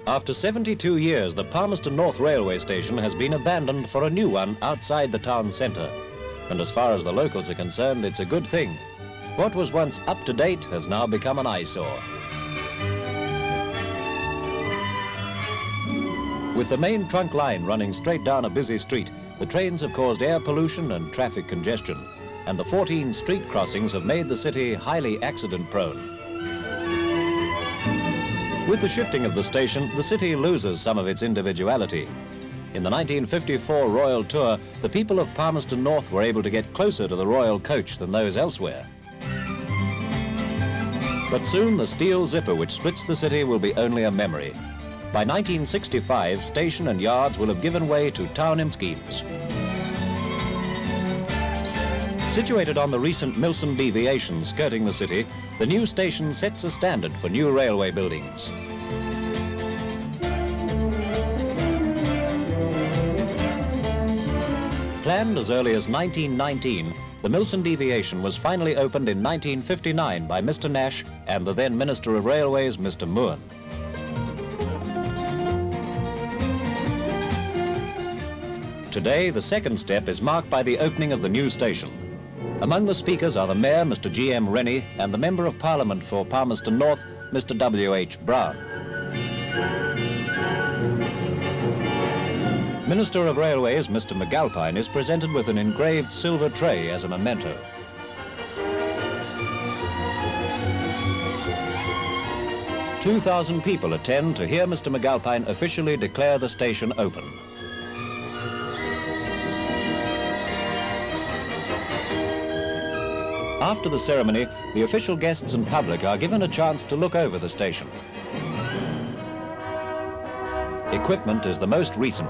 After 72 years, the Palmerston North railway station has been abandoned for a new one outside the town centre. And as far as the locals are concerned, it's a good thing. What was once up to date has now become an eyesore. With the main trunk line running straight down a busy street, the trains have caused air pollution and traffic congestion, and the 14 street crossings have made the city highly accident-prone. With the shifting of the station, the city loses some of its individuality. In the 1954 Royal Tour, the people of Palmerston North were able to get closer to the Royal Coach than those elsewhere. But soon the steel zipper which splits the city will be only a memory. By 1965, station and yards will have given way to town schemes. Situated on the recent Milson deviation skirting the city, the new station sets a standard for new railway buildings. Planned as early as 1919, the Milson deviation was finally opened in 1959 by Mr. Nash and the then Minister of Railways, Mr. Moore. Today, the second step is marked by the opening of the new station. Among the speakers are the Mayor, Mr. G.M. Rennie, and the Member of Parliament for Palmerston North, Mr. W.H. Brown. Minister of Railways, Mr. McAlpine, is presented with an engraved silver tray as a memento. "2,000 people attend to hear Mr. McAlpine officially declare the station open. After the ceremony, the official guests and public are given a chance to look over the station. Equipment is the most recent.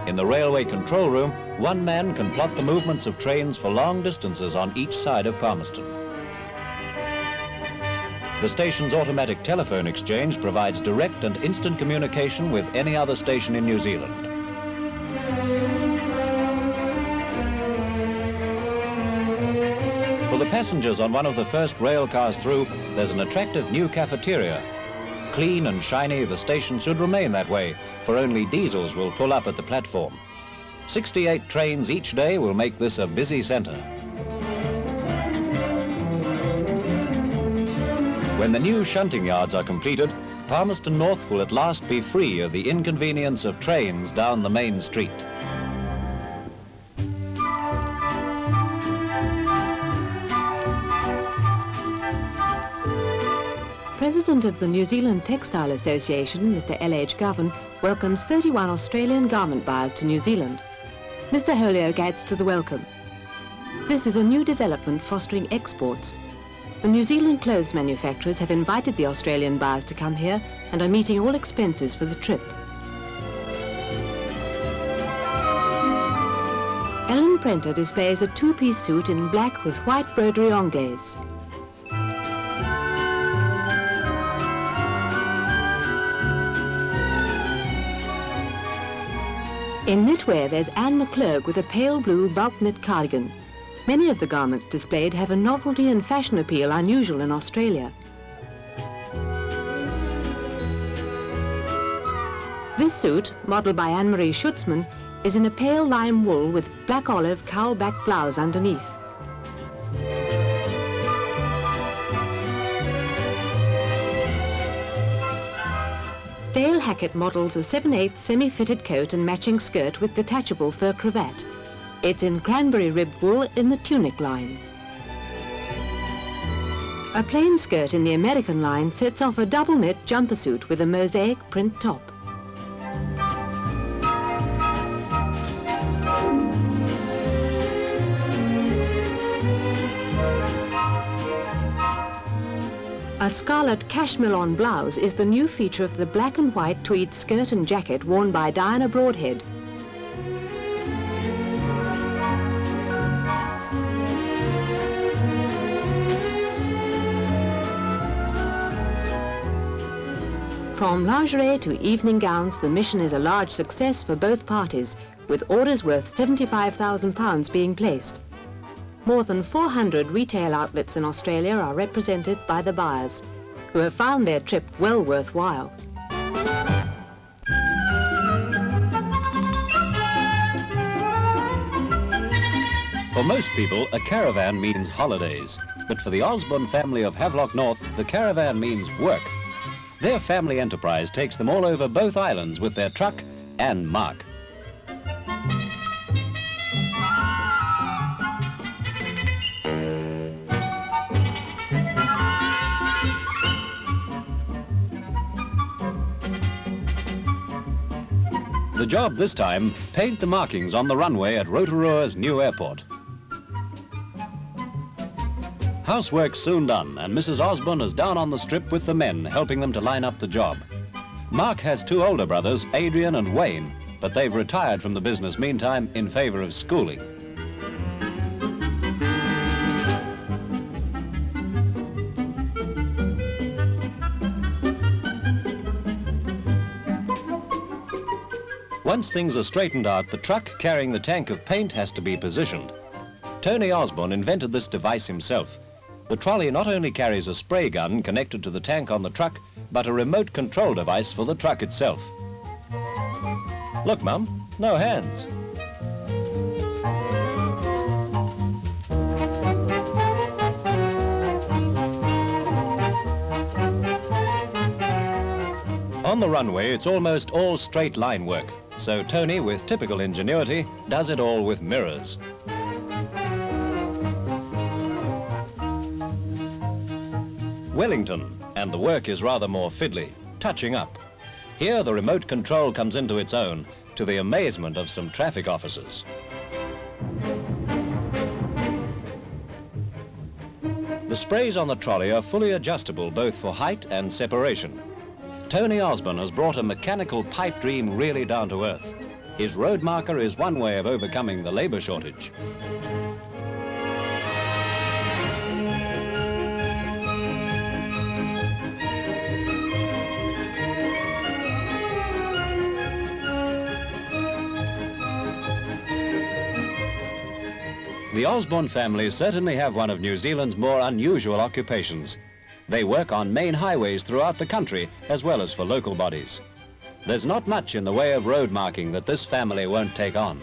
In the railway control room, one man can plot the movements of trains for long distances on each side of Palmerston. The station's automatic telephone exchange provides direct and instant communication with any other station in New Zealand. For the passengers on one of the first rail cars through, there's an attractive new cafeteria. Clean and shiny, the station should remain that way, for only diesels will pull up at the platform. 68 trains each day will make this a busy centre. When the new shunting yards are completed, Palmerston North will at last be free of the inconvenience of trains down the main street. President of the New Zealand Textile Association, Mr. L.H. Govan, welcomes 31 Australian garment buyers to New Zealand. Mr. Holyoke adds to the welcome. This is a new development fostering exports. The New Zealand clothes manufacturers have invited the Australian buyers to come here and are meeting all expenses for the trip. Ellen Prenter displays a two-piece suit in black with white broderie anglaise. In knitwear, there's Anne McClurg with a pale blue bulk knit cardigan. Many of the garments displayed have a novelty and fashion appeal unusual in Australia. This suit, modelled by Anne-Marie Schutzman, is in a pale lime wool with black olive cowl-back blouse underneath. Dale Hackett models a 7/8 semi-fitted coat and matching skirt with detachable fur cravat. It's in cranberry ribbed wool in the tunic line. A plain skirt in the American line sets off a double knit jumper suit with a mosaic print top. A scarlet cashmere blouse is the new feature of the black and white tweed skirt and jacket worn by Diana Broadhead. From lingerie to evening gowns, the mission is a large success for both parties, with orders worth £75,000 being placed. More than 400 retail outlets in Australia are represented by the buyers, who have found their trip well worthwhile. For most people, a caravan means holidays. But for the Osborne family of Havelock North, the caravan means work. Their family enterprise takes them all over both islands with their truck and Mark. The job this time, paint the markings on the runway at Rotorua's new airport. Housework's soon done, and Mrs. Osborne is down on the strip with the men, helping them to line up the job. Mark has two older brothers, Adrian and Wayne, but they've retired from the business meantime in favor of schooling. Once things are straightened out, the truck carrying the tank of paint has to be positioned. Tony Osborne invented this device himself. The trolley not only carries a spray gun connected to the tank on the truck, but a remote control device for the truck itself. Look, Mum, no hands. On the runway, it's almost all straight line work. So Tony, with typical ingenuity, does it all with mirrors. Wellington, and the work is rather more fiddly, touching up. Here the remote control comes into its own, to the amazement of some traffic officers. The sprays on the trolley are fully adjustable both for height and separation. Tony Osborne has brought a mechanical pipe dream really down to earth. His road marker is one way of overcoming the labour shortage. The Osborne family certainly have one of New Zealand's more unusual occupations. They work on main highways throughout the country, as well as for local bodies. There's not much in the way of road marking that this family won't take on.